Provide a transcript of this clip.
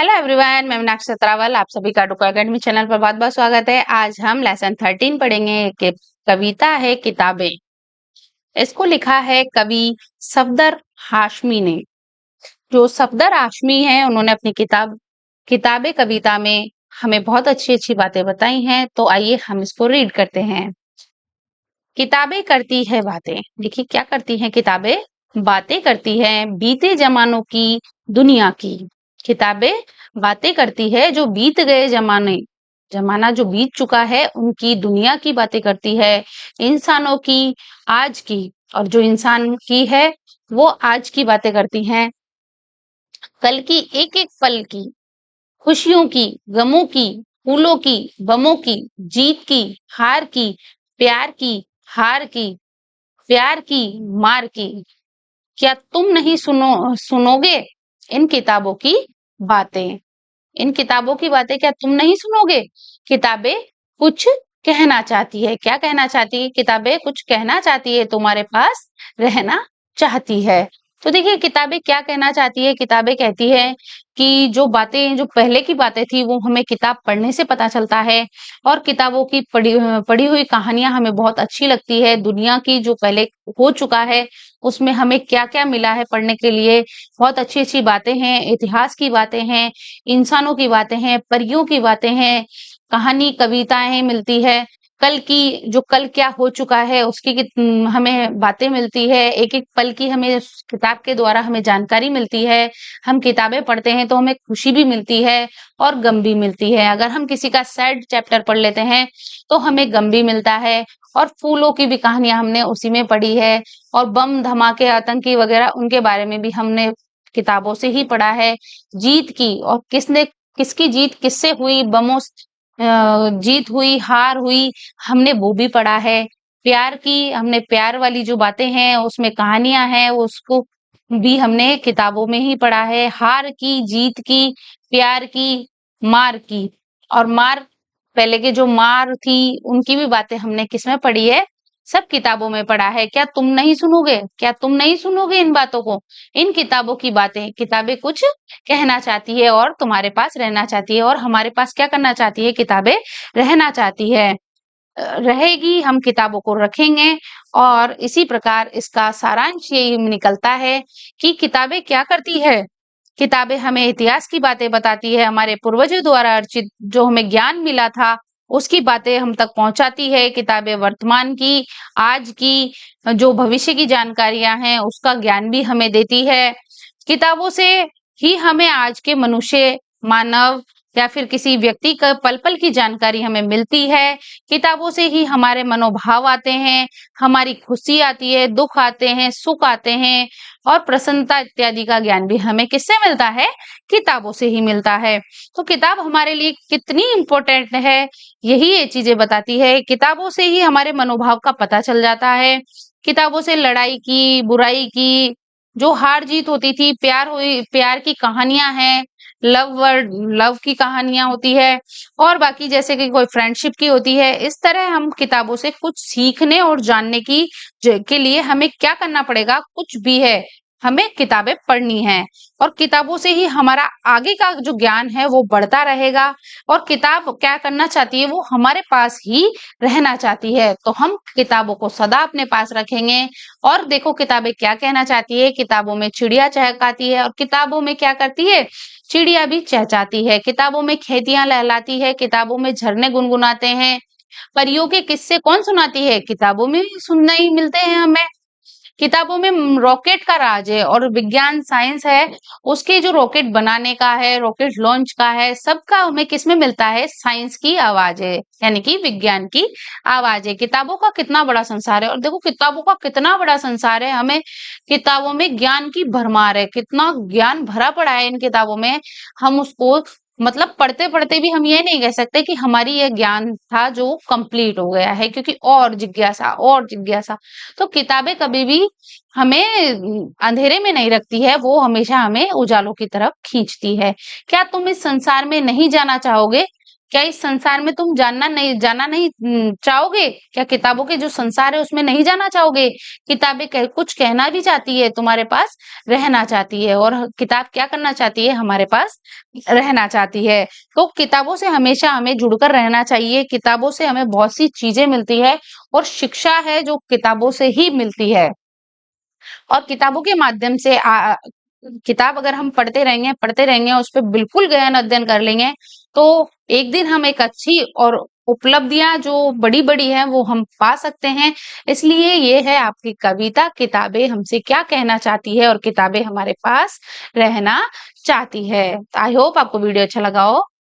Hello everyone, मैं मीनाक्षी सतरावल। आप सभी का टुकड़ा अकेडमी चैनल पर बहुत बहुत स्वागत है। आज हम लेसन 13 पढ़ेंगे कि कविता है किताबें। इसको लिखा है कवि सफदर हाशमी ने। जो सफदर हाशमी है उन्होंने अपनी किताबें कविता में हमें बहुत अच्छी अच्छी बातें बताई हैं। तो आइए हम इसको रीड करते हैं। किताबें करती है बातें। देखिए क्या करती हैं किताबें? बातें करती हैं बीते जमानों की, दुनिया की। किताबें बातें करती है जो बीत गए जमाना जो बीत चुका है उनकी, दुनिया की बातें करती है, इंसानों की, आज की। और जो इंसान की है वो आज की बातें करती हैं, कल की एक एक पल की, खुशियों की, गमों की, फूलों की, बमों की, जीत की, हार की, प्यार की, हार की, प्यार की, मार की। क्या तुम नहीं सुनोगे इन किताबों की बातें? इन किताबों की बातें क्या तुम नहीं सुनोगे? किताबें कुछ कहना चाहती है। क्या कहना चाहती है? किताबें कुछ कहना चाहती है, तुम्हारे पास रहना चाहती है। तो देखिए किताबें क्या कहना चाहती है। किताबें कहती है कि जो बातें, जो पहले की बातें थी वो हमें किताब पढ़ने से पता चलता है। और किताबों की पढ़ी हुई कहानियां हमें बहुत अच्छी लगती है। दुनिया की जो पहले हो चुका है उसमें हमें क्या क्या मिला है पढ़ने के लिए, बहुत अच्छी अच्छी बातें हैं, इतिहास की बातें हैं, इंसानों की बातें हैं, परियों की बातें हैं, कहानी कविताएं मिलती है। कल की, जो कल क्या हो चुका है उसकी हमें बातें मिलती है। एक एक पल की हमें उस किताब के द्वारा हमें जानकारी मिलती है। हम किताबें पढ़ते हैं तो हमें खुशी भी मिलती है और गम भी मिलती है। अगर हम किसी का सैड चैप्टर पढ़ लेते हैं तो हमें गम भी मिलता है। और फूलों की भी कहानियां हमने उसी में पढ़ी है। और बम धमाके, आतंकी वगैरह, उनके बारे में भी हमने किताबों से ही पढ़ा है। जीत की, और किसकी जीत किससे हुई, जीत हुई, हार हुई, हमने वो भी पढ़ा है। प्यार की, हमने प्यार वाली जो बातें हैं उसमें कहानियां हैं, उसको भी हमने किताबों में ही पढ़ा है। हार की, जीत की, प्यार की, मार की। और मार, पहले के जो मार थी उनकी भी बातें हमने किसमें पढ़ी है? सब किताबों में पढ़ा है। क्या तुम नहीं सुनोगे? क्या तुम नहीं सुनोगे इन बातों को, इन किताबों की बातें? किताबें कुछ कहना चाहती है और तुम्हारे पास रहना चाहती है। और हमारे पास क्या करना चाहती है? किताबें रहना चाहती है। रहेगी, हम किताबों को रखेंगे। और इसी प्रकार इसका सारांश यही निकलता है कि किताबें क्या करती है? किताबें हमें इतिहास की बातें बताती है, हमारे पूर्वजों द्वारा अर्जित जो हमें ज्ञान मिला था उसकी बातें हम तक पहुंचाती है। किताबें वर्तमान की, आज की, जो भविष्य की जानकारियां हैं उसका ज्ञान भी हमें देती है। किताबों से ही हमें आज के मनुष्य, मानव या फिर किसी व्यक्ति का पल पल की जानकारी हमें मिलती है। किताबों से ही हमारे मनोभाव आते हैं, हमारी खुशी आती है, दुख आते हैं, सुख आते हैं, और प्रसन्नता इत्यादि का ज्ञान भी हमें किससे मिलता है? किताबों से ही मिलता है। तो किताब हमारे लिए कितनी इम्पोर्टेंट है यही ये चीजें बताती है। किताबों से ही हमारे मनोभाव का पता चल जाता है। किताबों से लड़ाई की, बुराई की, जो हार जीत होती थी, प्यार हुई, प्यार की कहानियां हैं, लव की कहानियां होती है, और बाकी जैसे कि कोई फ्रेंडशिप की होती है। इस तरह हम किताबों से कुछ सीखने और जानने के लिए हमें क्या करना पड़ेगा? कुछ भी है, हमें किताबें पढ़नी है। और किताबों से ही हमारा आगे का जो ज्ञान है वो बढ़ता रहेगा। और किताब क्या करना चाहती है? वो हमारे पास ही रहना चाहती है। तो हम किताबों को सदा अपने पास रखेंगे। और देखो किताबें क्या कहना चाहती है। किताबों में चिड़िया चहकाती है, और किताबों में क्या करती है? चिड़िया भी चहचहाती है। किताबों में खेतियां लहलाती है, किताबों में झरने गुनगुनाते हैं। परियों के किस्से कौन सुनाती है? किताबों में ही सुनने ही मिलते हैं हमें। किताबों में रॉकेट का राज है, और विज्ञान साइंस है उसके, जो रॉकेट बनाने का है, रॉकेट लॉन्च का है, सबका हमें किसमें मिलता है? साइंस की आवाज है, यानी कि विज्ञान की आवाज है। किताबों का कितना बड़ा संसार है। और देखो किताबों का कितना बड़ा संसार है, हमें किताबों में ज्ञान की भरमार है, कितना ज्ञान भरा पड़ा है इन किताबों में। हम उसको, मतलब पढ़ते पढ़ते भी हम ये नहीं कह सकते कि हमारी ये ज्ञान था जो कंप्लीट हो गया है, क्योंकि और जिज्ञासा, और जिज्ञासा। तो किताबें कभी भी हमें अंधेरे में नहीं रखती है, वो हमेशा हमें उजालों की तरफ खींचती है। क्या तुम इस संसार में नहीं जाना चाहोगे? क्या इस संसार में तुम जाना नहीं चाहोगे? क्या किताबों के जो संसार है उसमें नहीं जाना चाहोगे? किताबें कुछ कहना भी चाहती है, तुम्हारे पास रहना चाहती है, और किताब क्या करना चाहती है? हमारे पास रहना चाहती है। तो किताबों से हमेशा हमें जुड़कर रहना चाहिए। किताबों से हमें बहुत सी चीजें मिलती है, और शिक्षा है जो किताबों से ही मिलती है। और किताबों के माध्यम से किताब अगर हम पढ़ते रहेंगे, उस पे बिल्कुल गहन अध्ययन कर लेंगे, तो एक दिन हम एक अच्छी और उपलब्धियां जो बड़ी-बड़ी हैं वो हम पा सकते हैं। इसलिए ये है आपकी कविता, किताबें हमसे क्या कहना चाहती है और किताबें हमारे पास रहना चाहती है। आई होप आपको वीडियो अच्छा लगा हो।